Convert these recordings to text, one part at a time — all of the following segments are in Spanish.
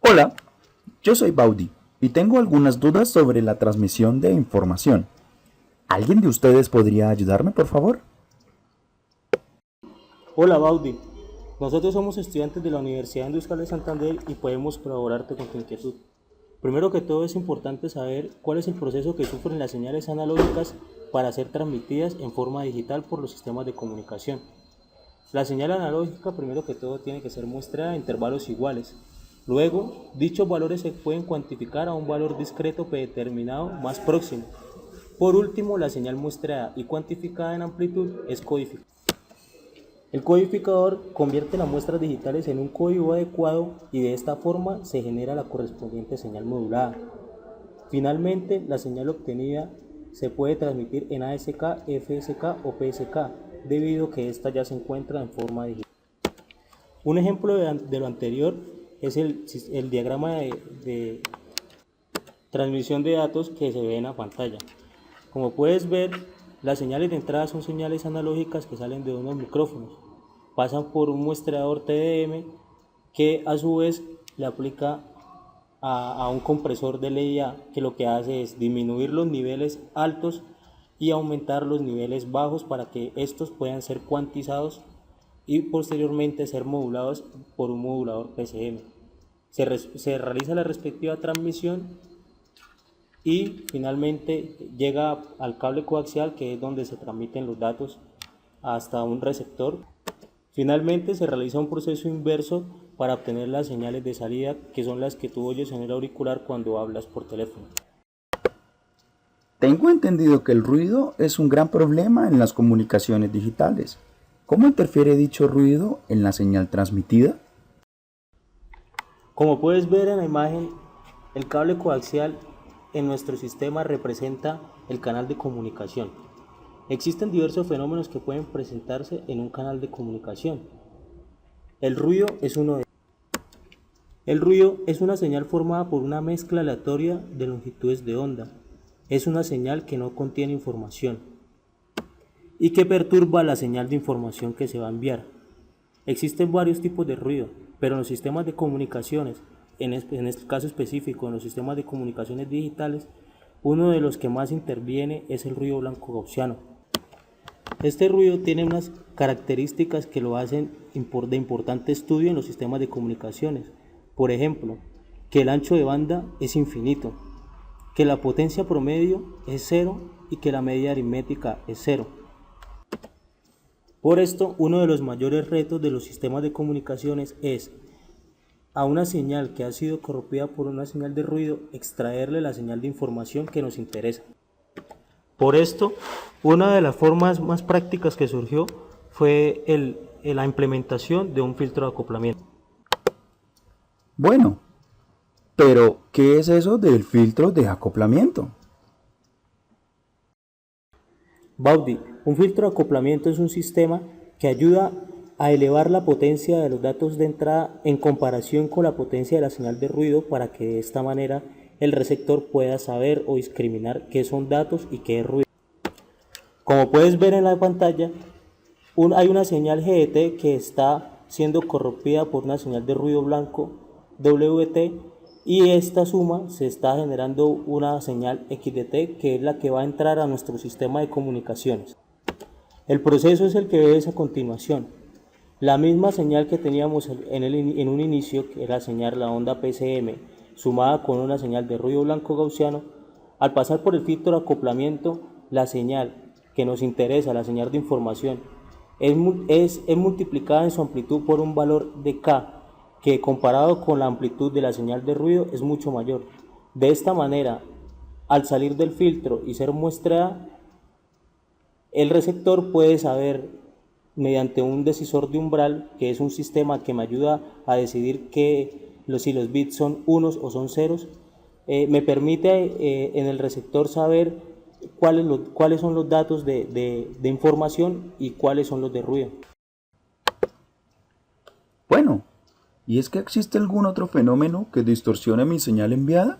Hola, yo soy Baudi y tengo algunas dudas sobre la transmisión de información. ¿Alguien de ustedes podría ayudarme, por favor? Hola Baudi, nosotros somos estudiantes de la Universidad Industrial de Santander y podemos colaborarte con tu inquietud. Primero que todo es importante saber cuál es el proceso que sufren las señales analógicas para ser transmitidas en forma digital por los sistemas de comunicación. La señal analógica primero que todo tiene que ser muestrada a intervalos iguales. Luego, dichos valores se pueden cuantificar a un valor discreto predeterminado más próximo. Por último, la señal muestrada y cuantificada en amplitud es codificada. El codificador convierte las muestras digitales en un código adecuado y de esta forma se genera la correspondiente señal modulada. Finalmente, la señal obtenida se puede transmitir en ASK, FSK o PSK, debido a que ésta ya se encuentra en forma digital. Un ejemplo de lo anterior es el diagrama de transmisión de datos que se ve en la pantalla. Como puedes ver, las señales de entrada son señales analógicas que salen de unos micrófonos, pasan por un muestreador TDM que a su vez le aplica a un compresor de LIA que lo que hace es disminuir los niveles altos y aumentar los niveles bajos para que estos puedan ser cuantizados y posteriormente ser modulados por un modulador PCM. Se realiza la respectiva transmisión y finalmente llega al cable coaxial, que es donde se transmiten los datos hasta un receptor. Finalmente se realiza un proceso inverso para obtener las señales de salida, que son las que tú oyes en el auricular cuando hablas por teléfono. Tengo entendido que el ruido es un gran problema en las comunicaciones digitales. ¿Cómo interfiere dicho ruido en la señal transmitida? Como puedes ver en la imagen, el cable coaxial en nuestro sistema representa el canal de comunicación. Existen diversos fenómenos que pueden presentarse en un canal de comunicación. El ruido es uno de ellos. El ruido es una señal formada por una mezcla aleatoria de longitudes de onda. Es una señal que no contiene información y que perturba la señal de información que se va a enviar. Existen varios tipos de ruido, pero en los sistemas de comunicaciones, en este caso específico, en los sistemas de comunicaciones digitales, uno de los que más interviene es el ruido blanco gaussiano. Este ruido tiene unas características que lo hacen de importante estudio en los sistemas de comunicaciones. Por ejemplo, que el ancho de banda es infinito, que la potencia promedio es cero y que la media aritmética es cero. Por esto, uno de los mayores retos de los sistemas de comunicaciones es, a una señal que ha sido corrompida por una señal de ruido, extraerle la señal de información que nos interesa. Por esto, una de las formas más prácticas que surgió fue la implementación de un filtro de acoplamiento. Bueno, pero ¿qué es eso del filtro de acoplamiento? Baudi, un filtro de acoplamiento es un sistema que ayuda a elevar la potencia de los datos de entrada en comparación con la potencia de la señal de ruido para que de esta manera el receptor pueda saber o discriminar qué son datos y qué es ruido. Como puedes ver en la pantalla, hay una señal GET que está siendo corrompida por una señal de ruido blanco WT, y esta suma se está generando una señal XDT, que es la que va a entrar a nuestro sistema de comunicaciones. El proceso es el que ves a continuación. La misma señal que teníamos en un inicio, que era la onda PCM, sumada con una señal de ruido blanco gaussiano, al pasar por el filtro de acoplamiento, la señal que nos interesa, la señal de información, es multiplicada en su amplitud por un valor de K, que comparado con la amplitud de la señal de ruido es mucho mayor. De esta manera, al salir del filtro y ser muestrada, el receptor puede saber, mediante un decisor de umbral, que es un sistema que me ayuda a decidir si los bits son unos o son ceros, me permite en el receptor saber cuáles son los datos de información y cuáles son los de ruido. Bueno, ¿y es que existe algún otro fenómeno que distorsione mi señal enviada?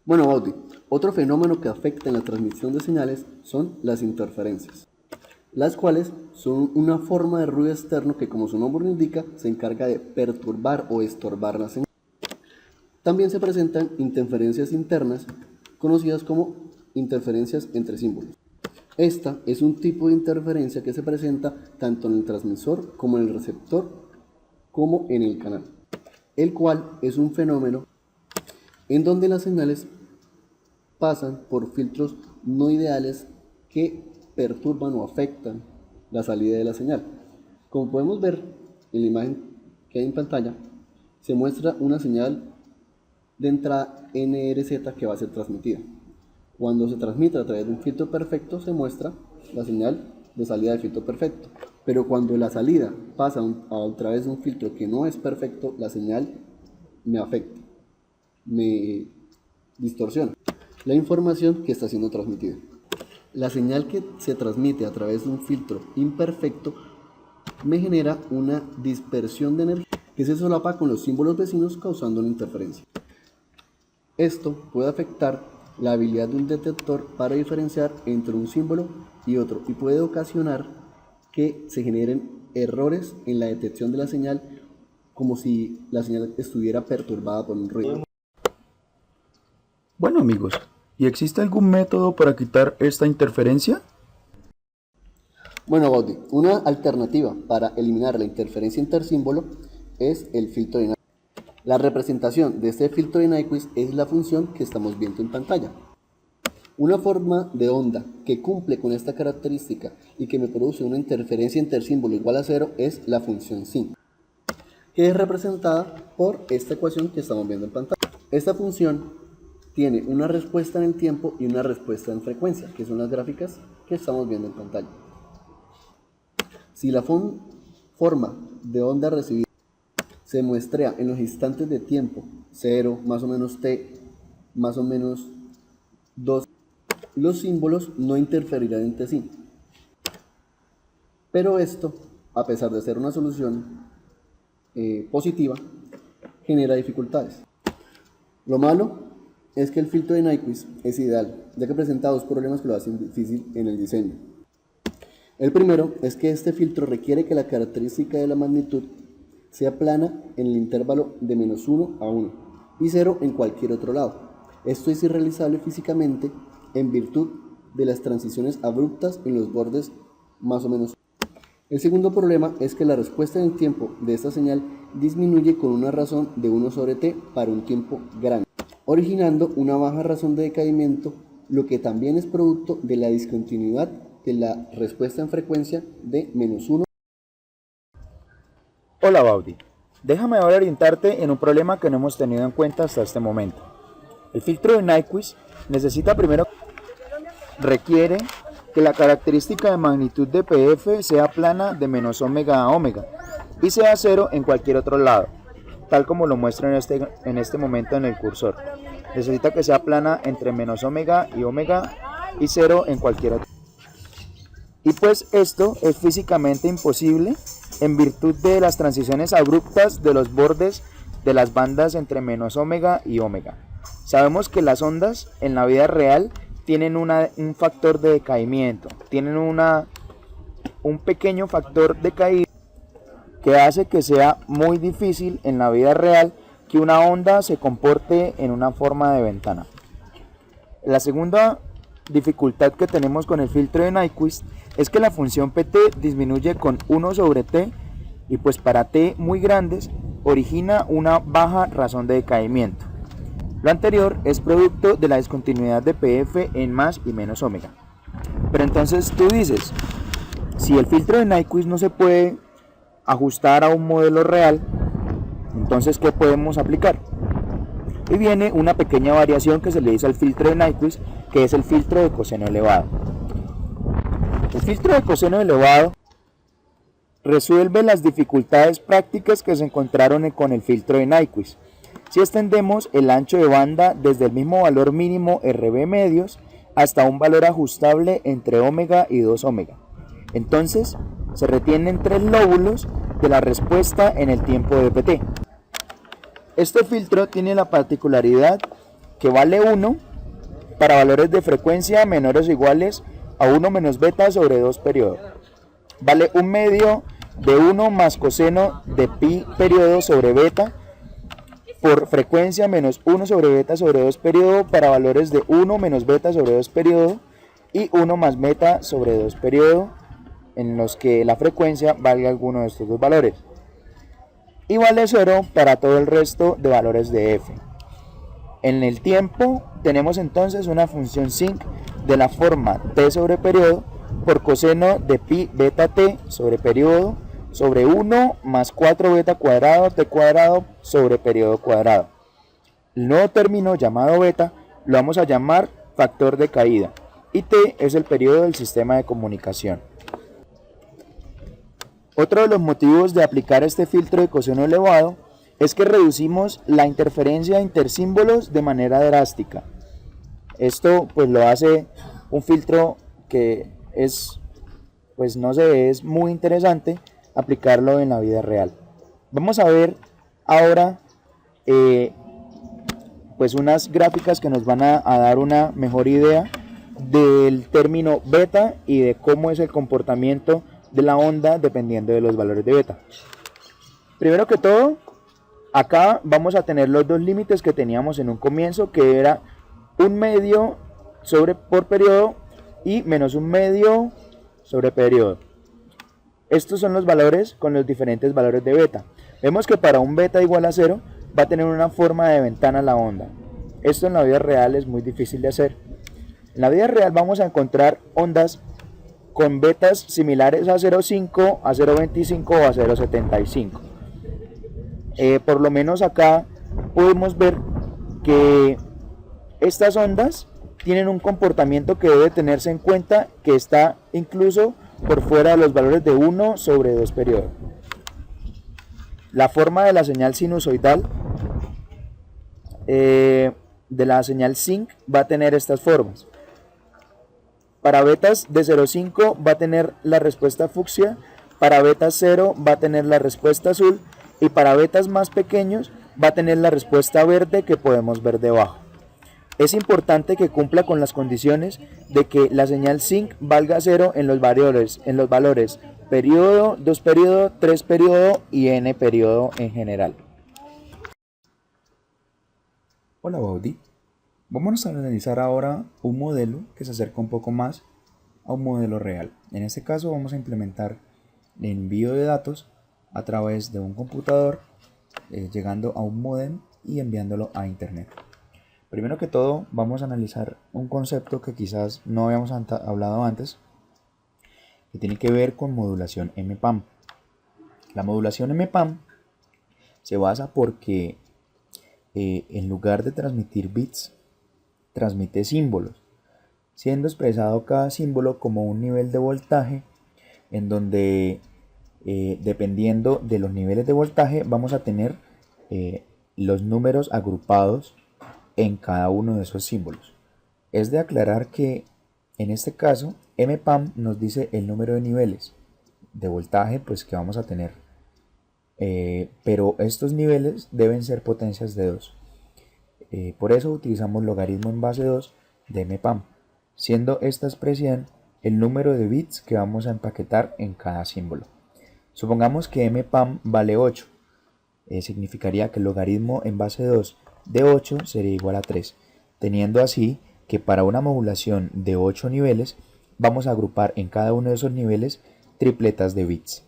Bueno, Baudi, otro fenómeno que afecta en la transmisión de señales son las interferencias. las cuales son una forma de ruido externo que, como su nombre lo indica, se encarga de perturbar o estorbar la señal. También se presentan interferencias internas, conocidas como interferencias entre símbolos. Esta es un tipo de interferencia que se presenta tanto en el transmisor como en el receptor, como en el canal, el cual es un fenómeno en donde las señales pasan por filtros no ideales que perturban o afectan la salida de la señal. Como podemos ver en la imagen que hay en pantalla, se muestra una señal de entrada NRZ que va a ser transmitida. Cuando se transmite a través de un filtro perfecto, se muestra la señal de salida del filtro perfecto. Pero cuando la salida pasa a través de un filtro que no es perfecto, la señal me afecta, me distorsiona la información que está siendo transmitida. La señal que se transmite a través de un filtro imperfecto me genera una dispersión de energía que se solapa con los símbolos vecinos, causando una interferencia. Esto puede afectar la habilidad de un detector para diferenciar entre un símbolo y otro y puede ocasionar que se generen errores en la detección de la señal, como si la señal estuviera perturbada por un ruido. Bueno amigos, ¿y existe algún método para quitar esta interferencia? Bueno, Baudi, una alternativa para eliminar la interferencia intersímbolo es el filtro de Nyquist. La representación de este filtro de Nyquist es la función que estamos viendo en pantalla. Una forma de onda que cumple con esta característica y que me produce una interferencia intersímbolo igual a 0 es la función sin, que es representada por esta ecuación que estamos viendo en pantalla. Esta función tiene una respuesta en el tiempo y una respuesta en frecuencia, que son las gráficas que estamos viendo en pantalla. Si la forma de onda recibida se muestra en los instantes de tiempo 0, más o menos t, más o menos 2, los símbolos no interferirán entre sí. Pero esto, a pesar de ser una solución positiva, genera dificultades. Lo malo es que el filtro de Nyquist es ideal, ya que presenta dos problemas que lo hacen difícil en el diseño. El primero es que este filtro requiere que la característica de la magnitud sea plana en el intervalo de -1 a 1 y 0 en cualquier otro lado. Esto es irrealizable físicamente en virtud de las transiciones abruptas en los bordes más o menos. El segundo problema es que la respuesta en el tiempo de esta señal disminuye con una razón de 1 sobre t para un tiempo grande, originando una baja razón de decaimiento, lo que también es producto de la discontinuidad de la respuesta en frecuencia de -1. Hola Baudi, déjame ahora orientarte en un problema que no hemos tenido en cuenta hasta este momento. El filtro de Nyquist requiere que la característica de magnitud de PF sea plana de -ω a ω y sea 0 en cualquier otro lado, tal como lo muestro en este momento en el cursor. Necesita que sea plana entre -ω y ω y 0 en cualquier otro. Y pues esto es físicamente imposible en virtud de las transiciones abruptas de los bordes de las bandas entre -ω y ω. Sabemos que las ondas en la vida real tienen un factor de decaimiento, tienen un pequeño factor de caída que hace que sea muy difícil en la vida real que una onda se comporte en una forma de ventana. La segunda dificultad que tenemos con el filtro de Nyquist es que la función pt disminuye con 1 sobre t y pues para t muy grandes origina una baja razón de decaimiento. Lo anterior es producto de la discontinuidad de PF en más y menos ω. Pero entonces tú dices, si el filtro de Nyquist no se puede ajustar a un modelo real, entonces ¿qué podemos aplicar? Y viene una pequeña variación que se le dice al filtro de Nyquist, que es el filtro de coseno elevado. El filtro de coseno elevado resuelve las dificultades prácticas que se encontraron con el filtro de Nyquist. Si extendemos el ancho de banda desde el mismo valor mínimo RB medios hasta un valor ajustable entre ω y 2ω, entonces se retienen 3 lóbulos de la respuesta en el tiempo de pt. Este filtro tiene la particularidad que vale 1 para valores de frecuencia menores o iguales a 1 menos beta sobre 2 periodos. vale 1/2 de 1 más coseno de pi periodo sobre beta por frecuencia menos 1 sobre beta sobre 2 periodo para valores de 1 menos beta sobre 2 periodo y 1 más beta sobre 2 periodo en los que la frecuencia valga alguno de estos dos valores. Y vale 0 para todo el resto de valores de f. En el tiempo tenemos entonces una función sinc de la forma t sobre periodo por coseno de pi beta t sobre periodo sobre 1 más 4 beta cuadrado t cuadrado sobre periodo cuadrado. El nuevo término llamado beta lo vamos a llamar factor de caída y t es el periodo del sistema de comunicación. Otro de los motivos de aplicar este filtro de coseno elevado es que reducimos la interferencia intersímbolos de manera drástica. Esto pues lo hace un filtro que es, pues no sé, es muy interesante aplicarlo en la vida real. Vamos a ver ahora pues unas gráficas que nos van a dar una mejor idea del término beta y de cómo es el comportamiento de la onda dependiendo de los valores de beta. Primero que todo, acá vamos a tener los dos límites que teníamos en un comienzo, que era 1/2 sobre por periodo y menos 1/2 sobre periodo. Estos son los valores con los diferentes valores de beta. Vemos que para un beta igual a 0 va a tener una forma de ventana la onda. Esto en la vida real es muy difícil de hacer. En la vida real vamos a encontrar ondas con betas similares a 0,5, a 0,25 o a 0,75. Por lo menos acá podemos ver que estas ondas tienen un comportamiento que debe tenerse en cuenta, que está incluso por fuera de los valores de 1 sobre 2 periodos. La forma de la señal sinusoidal de la señal sinc va a tener estas formas. Para betas de 0,5 va a tener la respuesta fucsia, para betas 0 va a tener la respuesta azul y para betas más pequeños va a tener la respuesta verde que podemos ver debajo. Es importante que cumpla con las condiciones de que la señal sinc valga 0 en los valores periodo, 2 periodo, 3 periodo y n periodo en general. Hola Baudi, vamos a analizar ahora un modelo que se acerca un poco más a un modelo real. En este caso vamos a implementar el envío de datos a través de un computador, llegando a un módem y enviándolo a internet. Primero que todo vamos a analizar un concepto que quizás no habíamos hablado antes, que tiene que ver con modulación MPAM. La modulación MPAM se basa porque en lugar de transmitir bits, transmite símbolos, siendo expresado cada símbolo como un nivel de voltaje, en donde dependiendo de los niveles de voltaje vamos a tener los números agrupados en cada uno de esos símbolos. Es de aclarar que en este caso MPAM nos dice el número de niveles de voltaje pues que vamos a tener, pero estos niveles deben ser potencias de 2. Por eso utilizamos logaritmo en base 2 de MPAM, siendo esta expresión el número de bits que vamos a empaquetar en cada símbolo. Supongamos que MPAM vale 8, significaría que el logaritmo en base 2 de 8 sería igual a 3, teniendo así que para una modulación de 8 niveles vamos a agrupar en cada uno de esos niveles tripletas de bits.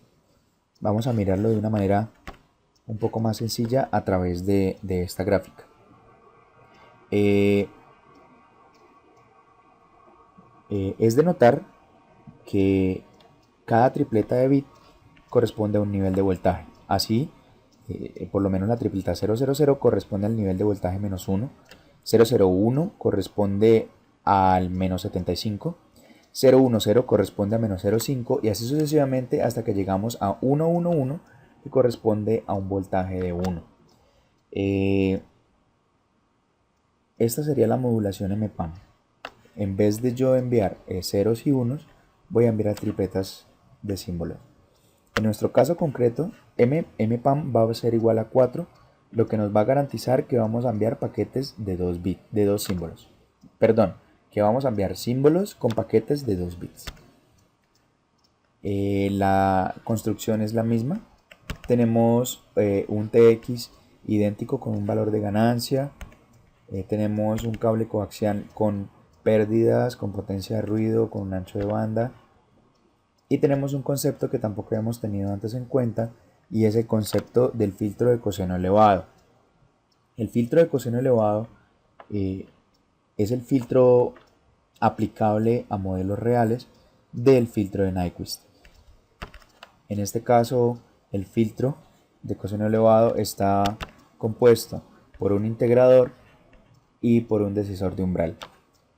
Vamos a mirarlo de una manera un poco más sencilla a través de esta gráfica. Es de notar que cada tripleta de bit corresponde a un nivel de voltaje. Así, por lo menos la tripleta 000 corresponde al nivel de voltaje menos 1, 001 corresponde al menos 75, 010 corresponde a menos 0,5 y así sucesivamente hasta que llegamos a 111 que corresponde a un voltaje de 1. Esta sería la modulación MPAM. En vez de yo enviar ceros y unos, voy a enviar tripletas de símbolos. En nuestro caso concreto, MPAM va a ser igual a 4, lo que nos va a garantizar que vamos a enviar paquetes de 2 bits, de 2 símbolos. Perdón, que vamos a enviar símbolos con paquetes de 2 bits. La construcción es la misma. Tenemos un TX idéntico con un valor de ganancia. Tenemos un cable coaxial con pérdidas, con potencia de ruido, con un ancho de banda. Y tenemos un concepto que tampoco hemos tenido antes en cuenta, y es el concepto del filtro de coseno elevado. El filtro de coseno elevado es el filtro aplicable a modelos reales del filtro de Nyquist. En este caso, el filtro de coseno elevado está compuesto por un integrador y por un decisor de umbral.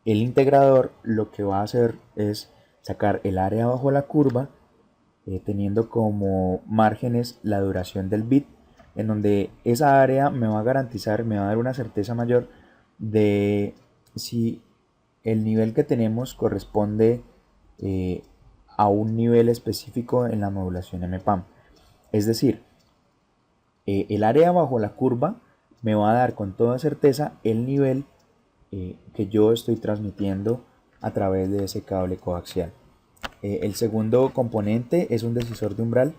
El integrador lo que va a hacer es sacar el área bajo la curva, teniendo como márgenes la duración del bit, en donde esa área me va a garantizar, me va a dar una certeza mayor de si el nivel que tenemos corresponde a un nivel específico en la modulación MPAM. Es decir, el área bajo la curva me va a dar con toda certeza el nivel que yo estoy transmitiendo a través de ese cable coaxial. El segundo componente es un decisor de umbral,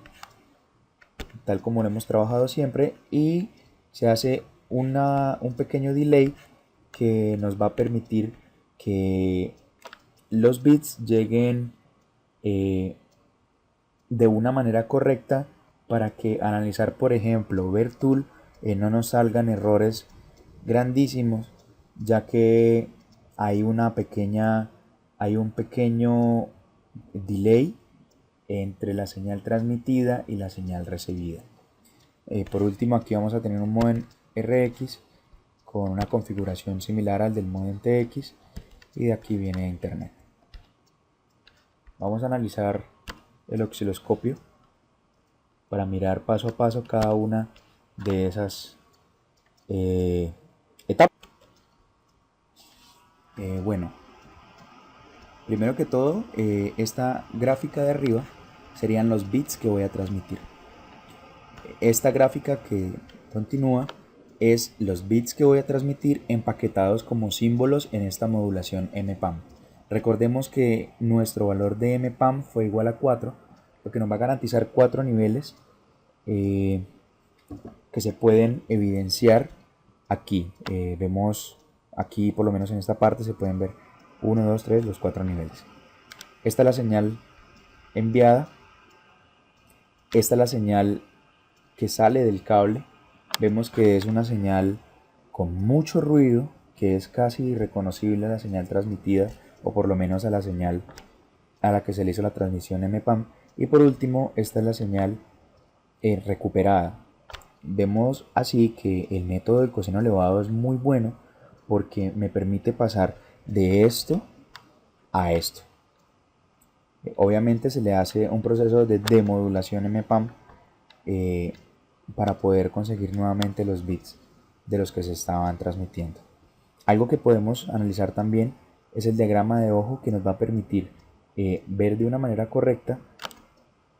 tal como lo hemos trabajado siempre, y se hace un pequeño delay que nos va a permitir que los bits lleguen de una manera correcta para que analizar, por ejemplo, Vertool no nos salgan errores grandísimos, ya que hay un pequeño delay entre la señal transmitida y la señal recibida. Por último, aquí vamos a tener un modem RX con una configuración similar al del modem TX, y de aquí viene internet. Vamos a analizar el osciloscopio para mirar paso a paso cada una de esas etapas. Bueno, primero que todo, esta gráfica de arriba serían los bits que voy a transmitir. Esta gráfica que continúa es los bits que voy a transmitir empaquetados como símbolos en esta modulación MPAM. Recordemos que nuestro valor de MPAM fue igual a 4, lo que nos va a garantizar 4 niveles que se pueden evidenciar aquí. Vemos aquí, por lo menos en esta parte, se pueden ver 1, 2, 3, los 4 niveles. Esta es la señal enviada. Esta es la señal que sale del cable. Vemos que es una señal con mucho ruido, que es casi irreconocible a la señal transmitida, o por lo menos a la señal a la que se le hizo la transmisión MPAM. Y por último, esta es la señal recuperada. Vemos así que el método del coseno elevado es muy bueno porque me permite pasar de esto a esto. Obviamente se le hace un proceso de demodulación MPAM para poder conseguir nuevamente los bits de los que se estaban transmitiendo. Algo que podemos analizar también es el diagrama de ojo, que nos va a permitir ver de una manera correcta,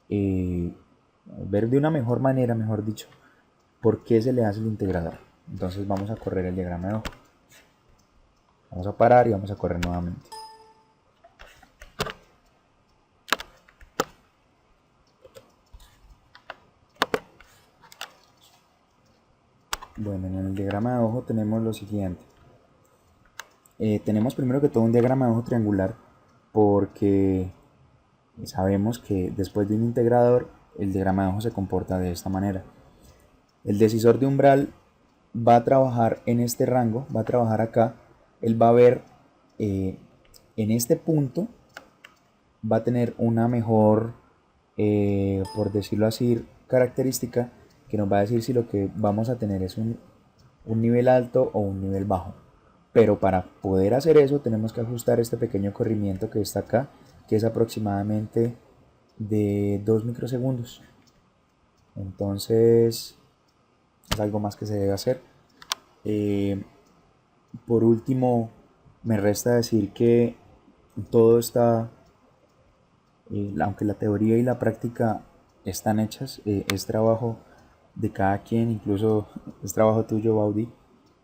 ver de una mejor manera, mejor dicho, por qué se le hace el integrador. Entonces vamos a correr el diagrama de ojo. Vamos a parar y vamos a correr nuevamente. Bueno, en el diagrama de ojo tenemos lo siguiente. Tenemos primero que todo un diagrama de ojo triangular, porque sabemos que después de un integrador el diagrama de ojo se comporta de esta manera. El decisor de umbral va a trabajar en este rango, va a trabajar acá. Él va a ver en este punto, va a tener una mejor, por decirlo así, característica que nos va a decir si lo que vamos a tener es un nivel alto o un nivel bajo. Pero para poder hacer eso tenemos que ajustar este pequeño corrimiento que está acá, que es aproximadamente de 2 microsegundos. Entonces es algo más que se debe hacer. Por último, me resta decir que todo está, aunque la teoría y la práctica están hechas, es trabajo de cada quien, incluso es trabajo tuyo, Baudi,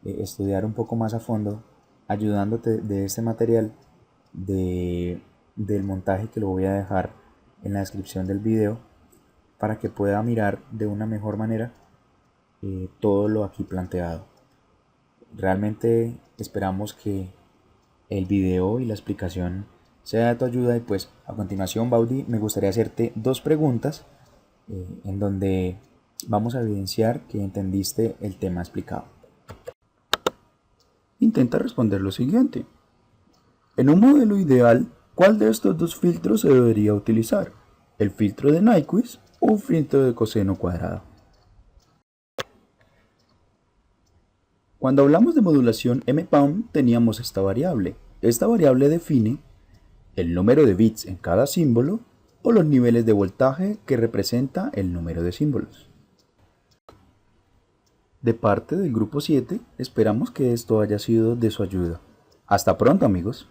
estudiar un poco más a fondo, ayudándote de este material del montaje, que lo voy a dejar en la descripción del video para que pueda mirar de una mejor manera todo lo aquí planteado. Realmente esperamos que el video y la explicación sea de tu ayuda y pues a continuación, Baudi, me gustaría hacerte dos preguntas en donde vamos a evidenciar que entendiste el tema explicado. Intenta responder lo siguiente. En un modelo ideal, ¿cuál de estos dos filtros se debería utilizar? ¿El filtro de Nyquist o un filtro de coseno cuadrado? Cuando hablamos de modulación MPAM teníamos esta variable. Esta variable define el número de bits en cada símbolo o los niveles de voltaje que representa el número de símbolos. De parte del grupo 7, esperamos que esto haya sido de su ayuda. Hasta pronto, amigos.